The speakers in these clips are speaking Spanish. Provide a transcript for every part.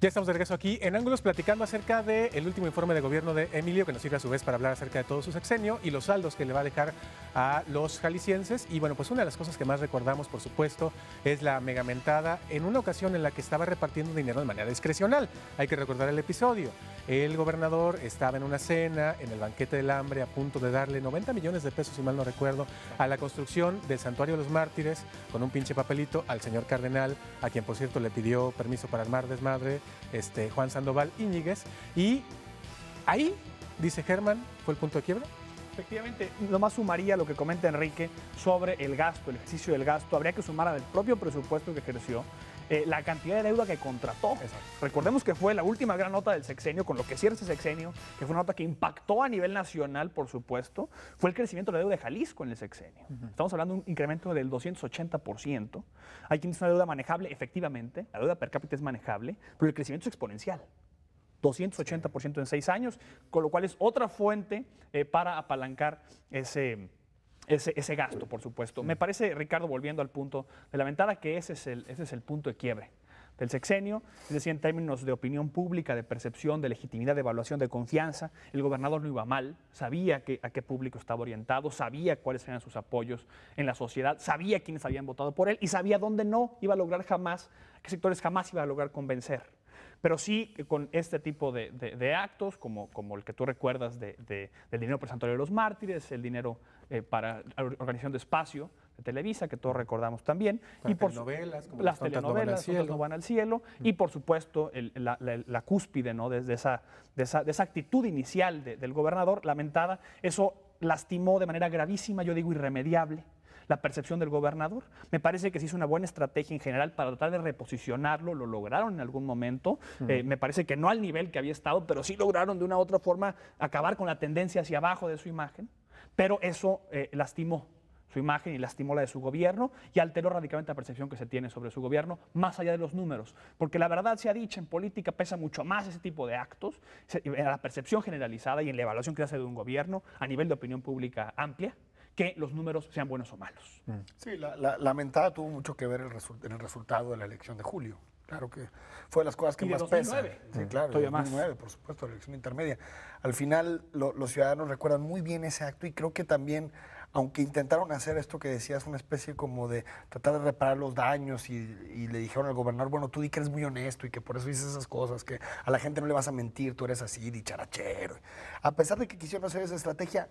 Ya estamos de regreso aquí en Ángulos platicando acerca del último informe de gobierno de Emilio, que nos sirve a su vez para hablar acerca de todo su sexenio y los saldos que le va a dejar a los jaliscienses. Y bueno, pues una de las cosas que más recordamos, por supuesto, es la megamentada en una ocasión en la que estaba repartiendo dinero de manera discrecional. Hay que recordar el episodio. El gobernador estaba en una cena, en el banquete del hambre, a punto de darle 90 millones de pesos, si mal no recuerdo, a la construcción del Santuario de los Mártires, con un pinche papelito al señor cardenal, a quien por cierto le pidió permiso para armar desmadre, Juan Sandoval Íñiguez, y ahí, dice Germán, fue el punto de quiebra. Efectivamente, nomás sumaría lo que comenta Enrique sobre el gasto, el ejercicio del gasto. Habría que sumar al propio presupuesto que ejerció la cantidad de deuda que contrató. Exacto. Recordemos que fue la última gran nota del sexenio, con lo que cierra ese sexenio, que fue una nota que impactó a nivel nacional, por supuesto, fue el crecimiento de la deuda de Jalisco en el sexenio. Estamos hablando de un incremento del 280%. Hay quien dice una deuda manejable, efectivamente, la deuda per cápita es manejable, pero el crecimiento es exponencial. 280% en 6 años, con lo cual es otra fuente para apalancar ese gasto, por supuesto. Me parece, Ricardo, volviendo al punto de la ventada, que ese es el punto de quiebre del sexenio, es decir, en términos de opinión pública, de percepción, de legitimidad, de evaluación, de confianza. El gobernador no iba mal, sabía a qué público estaba orientado, sabía cuáles eran sus apoyos en la sociedad, sabía quiénes habían votado por él y sabía dónde no iba a lograr jamás, qué sectores jamás iba a lograr convencer. Pero sí con este tipo de actos, como el que tú recuerdas del dinero para el Santuario de los Mártires, el dinero para la organización de espacio de Televisa, que todos recordamos también, y por telenovelas, como las telenovelas, otras no van al cielo, y por supuesto la cúspide, ¿no? Desde esa actitud inicial del gobernador, lamentada, eso lastimó de manera gravísima, yo digo irremediable, la percepción del gobernador. Me parece que se hizo una buena estrategia en general para tratar de reposicionarlo, lo lograron en algún momento, me parece que no al nivel que había estado, pero sí lograron de una u otra forma acabar con la tendencia hacia abajo de su imagen, pero eso lastimó su imagen y lastimó la de su gobierno y alteró radicalmente la percepción que se tiene sobre su gobierno, más allá de los números, porque la verdad se ha dicho, en política pesa mucho más ese tipo de actos, en la percepción generalizada y en la evaluación que se hace de un gobierno a nivel de opinión pública amplia, que los números sean buenos o malos. Sí, la mentada tuvo mucho que ver en el resultado de la elección de julio. Claro que fue de las cosas que y de más 2009. pesan. Sí, claro, de 2009, por supuesto, la elección intermedia. Al final, los ciudadanos recuerdan muy bien ese acto y creo que también, aunque intentaron hacer esto que decías, una especie como de tratar de reparar los daños y le dijeron al gobernador, bueno, tú di que eres muy honesto y que por eso dices esas cosas, que a la gente no le vas a mentir, tú eres así, dicharachero. A pesar de que quisieron hacer esa estrategia,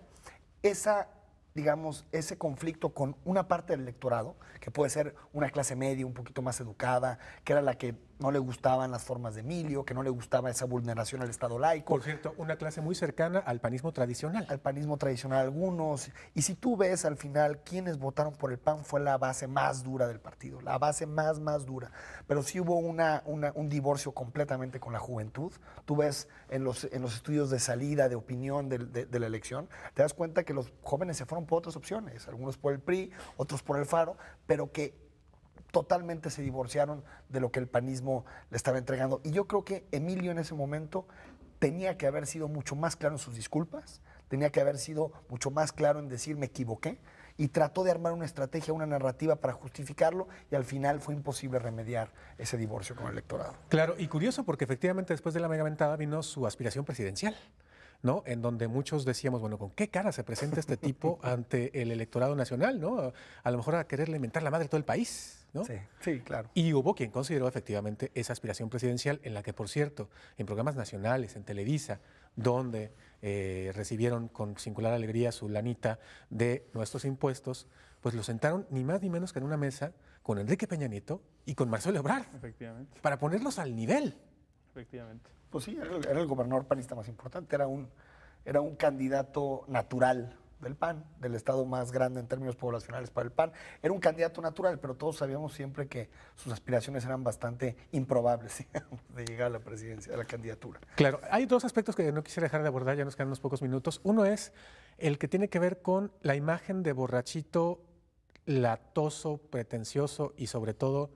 digamos, ese conflicto con una parte del electorado, que puede ser una clase media un poquito más educada, que era la que no le gustaban las formas de Emilio, que no le gustaba esa vulneración al Estado laico. Por cierto, una clase muy cercana al panismo tradicional. Al panismo tradicional algunos. Y si tú ves al final quienes votaron por el PAN, fue la base más dura del partido, la base más dura. Pero sí hubo un divorcio completamente con la juventud. Tú ves en los estudios de salida, de opinión de la elección, te das cuenta que los jóvenes se fueron por otras opciones, algunos por el PRI, otros por el Faro, pero que totalmente se divorciaron de lo que el panismo le estaba entregando. Y yo creo que Emilio en ese momento tenía que haber sido mucho más claro en sus disculpas, tenía que haber sido mucho más claro en decir me equivoqué, y trató de armar una estrategia, una narrativa para justificarlo, y al final fue imposible remediar ese divorcio con el electorado. Claro, y curioso porque efectivamente después de la megamentada vino su aspiración presidencial, ¿no? En donde muchos decíamos, bueno, ¿con qué cara se presenta este tipo ante el electorado nacional, ¿no? A lo mejor a quererle mentar la madre a todo el país, ¿no? Sí, claro. Y hubo quien consideró efectivamente esa aspiración presidencial, en la que, por cierto, en programas nacionales, en Televisa, donde recibieron con singular alegría su lanita de nuestros impuestos, pues lo sentaron ni más ni menos que en una mesa con Enrique Peña Nieto y con Marcelo Ebrard, Efectivamente. para ponerlos al nivel. Efectivamente. Pues sí, era el gobernador panista más importante, era un candidato natural del PAN, del estado más grande en términos poblacionales para el PAN. Era un candidato natural, pero todos sabíamos siempre que sus aspiraciones eran bastante improbables, digamos, de llegar a la presidencia, a la candidatura. Claro, hay dos aspectos que no quisiera dejar de abordar, ya nos quedan unos pocos minutos. Uno es el que tiene que ver con la imagen de borrachito latoso, pretencioso y sobre todo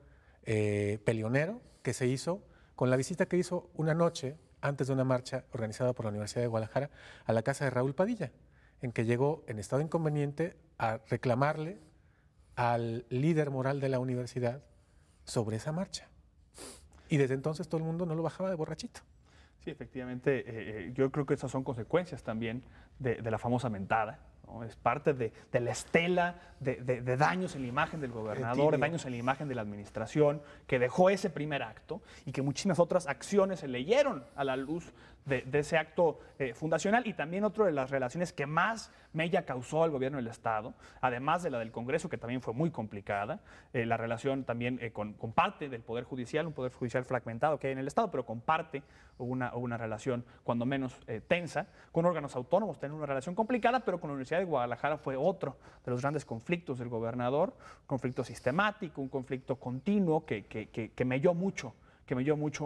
peleonero que se hizo con la visita que hizo una noche antes de una marcha organizada por la Universidad de Guadalajara a la casa de Raúl Padilla, en que llegó en estado inconveniente a reclamarle al líder moral de la universidad sobre esa marcha. Y desde entonces todo el mundo no lo bajaba de borrachito. Sí, efectivamente, yo creo que esas son consecuencias también de la famosa mentada, ¿no? Es parte de la estela de daños en la imagen del gobernador, de daños en la imagen de la administración, que dejó ese primer acto y que muchísimas otras acciones se leyeron a la luz de ese acto fundacional, y también otra de las relaciones que más mella causó al gobierno del Estado, además de la del Congreso, que también fue muy complicada, la relación también con parte del Poder Judicial, un Poder Judicial fragmentado que hay en el Estado, pero con parte hubo una relación cuando menos tensa, con órganos autónomos tenía una relación complicada, pero con la Universidad de Guadalajara fue otro de los grandes conflictos del gobernador, conflicto sistemático, un conflicto continuo que melló mucho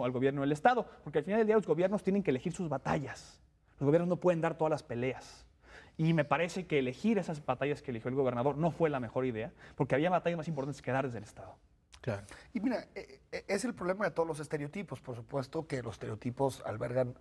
al gobierno del Estado, porque al final del día los gobiernos tienen que elegir sus batallas. Los gobiernos no pueden dar todas las peleas. Y me parece que elegir esas batallas que eligió el gobernador no fue la mejor idea, porque había batallas más importantes que dar desde el Estado. Claro. Y mira, es el problema de todos los estereotipos. Por supuesto que los estereotipos albergan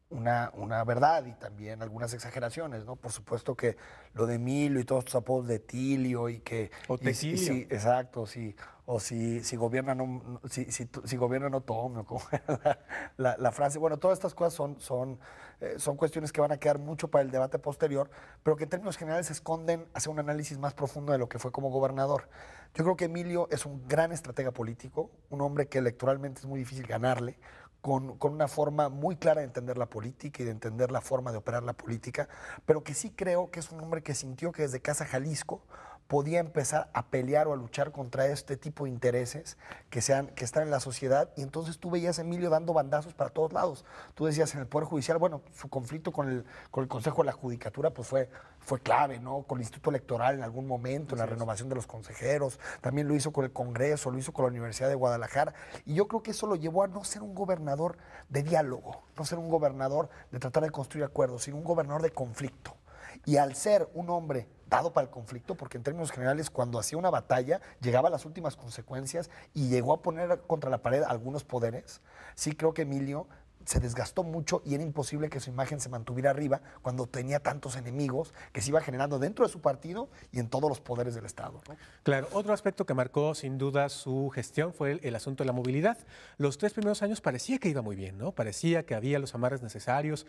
una verdad y también algunas exageraciones, ¿no? Por supuesto que lo de Emilio y todos estos apodos de Tilio y que... O Tecilio. Sí, exacto, sí. O si gobierna no, si gobierna no tome, o como era la frase. Bueno, todas estas cosas son cuestiones que van a quedar mucho para el debate posterior, pero que en términos generales se esconden hacia un análisis más profundo de lo que fue como gobernador. Yo creo que Emilio es un gran estratega político, un hombre que electoralmente es muy difícil ganarle, con una forma muy clara de entender la política y de entender la forma de operar la política, pero que sí creo que es un hombre que sintió que desde Casa Jalisco podía empezar a pelear o a luchar contra este tipo de intereses que están en la sociedad, y entonces tú veías a Emilio dando bandazos para todos lados. Tú decías en el Poder Judicial, bueno, su conflicto con el Consejo de la Judicatura pues fue clave, ¿no? Con el Instituto Electoral en algún momento, en la renovación de los consejeros, también lo hizo con el Congreso, lo hizo con la Universidad de Guadalajara, y yo creo que eso lo llevó a no ser un gobernador de diálogo, no ser un gobernador de tratar de construir acuerdos, sino un gobernador de conflicto. Y al ser un hombre dado para el conflicto, porque en términos generales cuando hacía una batalla llegaba a las últimas consecuencias y llegó a poner contra la pared algunos poderes, sí creo que Emilio se desgastó mucho y era imposible que su imagen se mantuviera arriba cuando tenía tantos enemigos que se iba generando dentro de su partido y en todos los poderes del Estado, ¿no? Claro, otro aspecto que marcó sin duda su gestión fue el asunto de la movilidad. Los 3 primeros años parecía que iba muy bien, ¿no? Parecía que había los amarres necesarios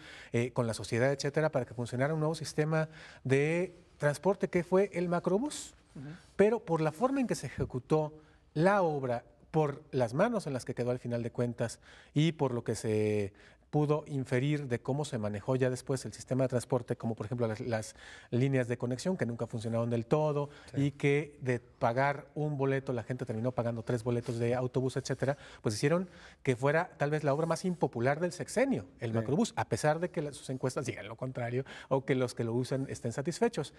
con la sociedad, etcétera, para que funcionara un nuevo sistema de transporte que fue el macrobús. Pero por la forma en que se ejecutó la obra, por las manos en las que quedó al final de cuentas y por lo que se pudo inferir de cómo se manejó ya después el sistema de transporte, como por ejemplo las líneas de conexión que nunca funcionaron del todo, sí, y que de pagar un boleto la gente terminó pagando 3 boletos de autobús, etcétera, pues hicieron que fuera tal vez la obra más impopular del sexenio, el macrobús, a pesar de que sus encuestas digan lo contrario o que los que lo usan estén satisfechos.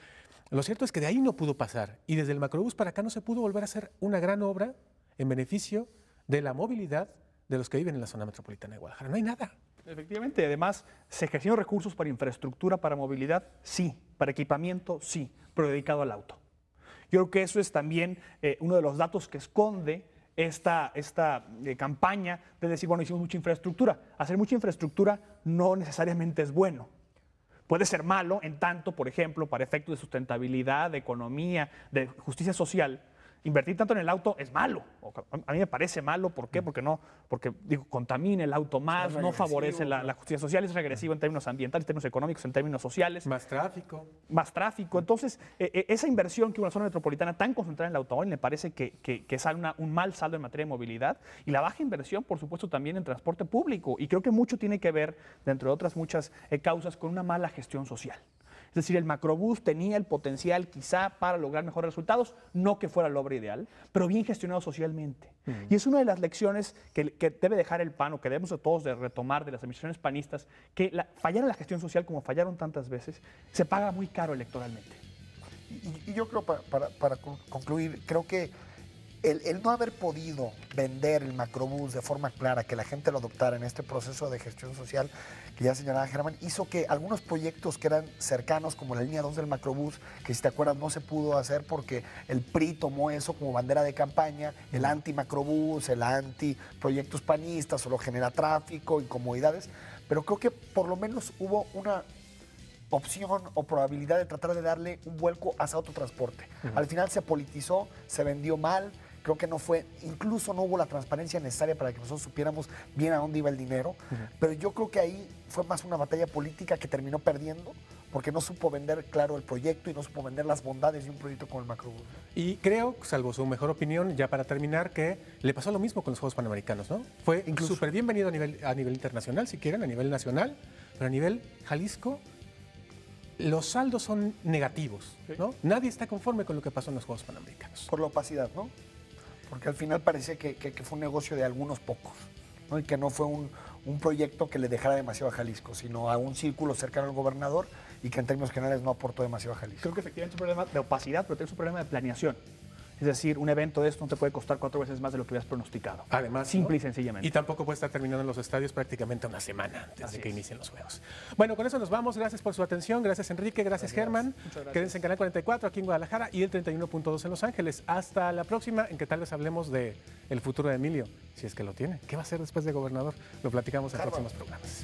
Lo cierto es que de ahí no pudo pasar, y desde el macrobús para acá no se pudo volver a hacer una gran obra en beneficio de la movilidad de los que viven en la zona metropolitana de Guadalajara. No hay nada. Efectivamente, además, ¿se ejercieron recursos para infraestructura, para movilidad? Sí. ¿Para equipamiento? Sí, pero dedicado al auto. Yo creo que eso es también uno de los datos que esconde esta campaña de decir, bueno, hicimos mucha infraestructura. Hacer mucha infraestructura no necesariamente es bueno. Puede ser malo en tanto, por ejemplo, para efectos de sustentabilidad, de economía, de justicia social. Invertir tanto en el auto es malo. A mí me parece malo. ¿Por qué? Porque contamina el auto más, no favorece la justicia social, es regresivo en términos ambientales, en términos económicos, en términos sociales. Más tráfico. Más tráfico. Entonces, esa inversión que una zona metropolitana tan concentrada en el automóvil me parece que es un mal saldo en materia de movilidad. Y la baja inversión, por supuesto, también en transporte público. Y creo que mucho tiene que ver, dentro de otras muchas causas, con una mala gestión social. Es decir, el macrobús tenía el potencial quizá para lograr mejores resultados, no que fuera la obra ideal, pero bien gestionado socialmente. Y es una de las lecciones que debe dejar el PAN, o que debemos todos de retomar de las administraciones panistas, que fallar en la gestión social como fallaron tantas veces, se paga muy caro electoralmente. Y yo creo, para concluir, creo que el no haber podido vender el macrobús de forma clara, que la gente lo adoptara en este proceso de gestión social que ya señalaba Germán, hizo que algunos proyectos que eran cercanos, como la línea 2 del macrobús, que si te acuerdas no se pudo hacer porque el PRI tomó eso como bandera de campaña, el anti-macrobús, el anti-proyectos panistas, solo genera tráfico, incomodidades, pero creo que por lo menos hubo una opción o probabilidad de tratar de darle un vuelco hacia autotransporte. Al final se politizó, se vendió mal, Creo que no fue, incluso no hubo la transparencia necesaria para que nosotros supiéramos bien a dónde iba el dinero. Pero yo creo que ahí fue más una batalla política que terminó perdiendo, porque no supo vender claro el proyecto y no supo vender las bondades de un proyecto como el Macrobús. Y creo, salvo su mejor opinión, ya para terminar, que le pasó lo mismo con los Juegos Panamericanos, ¿no? Fue súper bienvenido a nivel internacional, si quieren, a nivel nacional, pero a nivel Jalisco, los saldos son negativos, ¿no? Nadie está conforme con lo que pasó en los Juegos Panamericanos. Por la opacidad, ¿no? Porque al final parecía que fue un negocio de algunos pocos, ¿no? Y que no fue un proyecto que le dejara demasiado a Jalisco, sino a un círculo cercano al gobernador y que en términos generales no aportó demasiado a Jalisco. Creo que efectivamente es un problema de opacidad, pero también es un problema de planeación. Es decir, un evento de esto no te puede costar 4 veces más de lo que habías pronosticado. Además, simple ¿no? y sencillamente. Y tampoco puede estar terminando en los estadios prácticamente una semana antes Así de que es. inicien los juegos. Bueno, con eso nos vamos. Gracias por su atención. Gracias, Enrique. Gracias, Germán. gracias. Quédense en Canal 44 aquí en Guadalajara y el 31.2 en Los Ángeles. Hasta la próxima, en que tal vez hablemos de el futuro de Emilio, si es que lo tiene. ¿Qué va a hacer después de gobernador? Lo platicamos en próximos programas.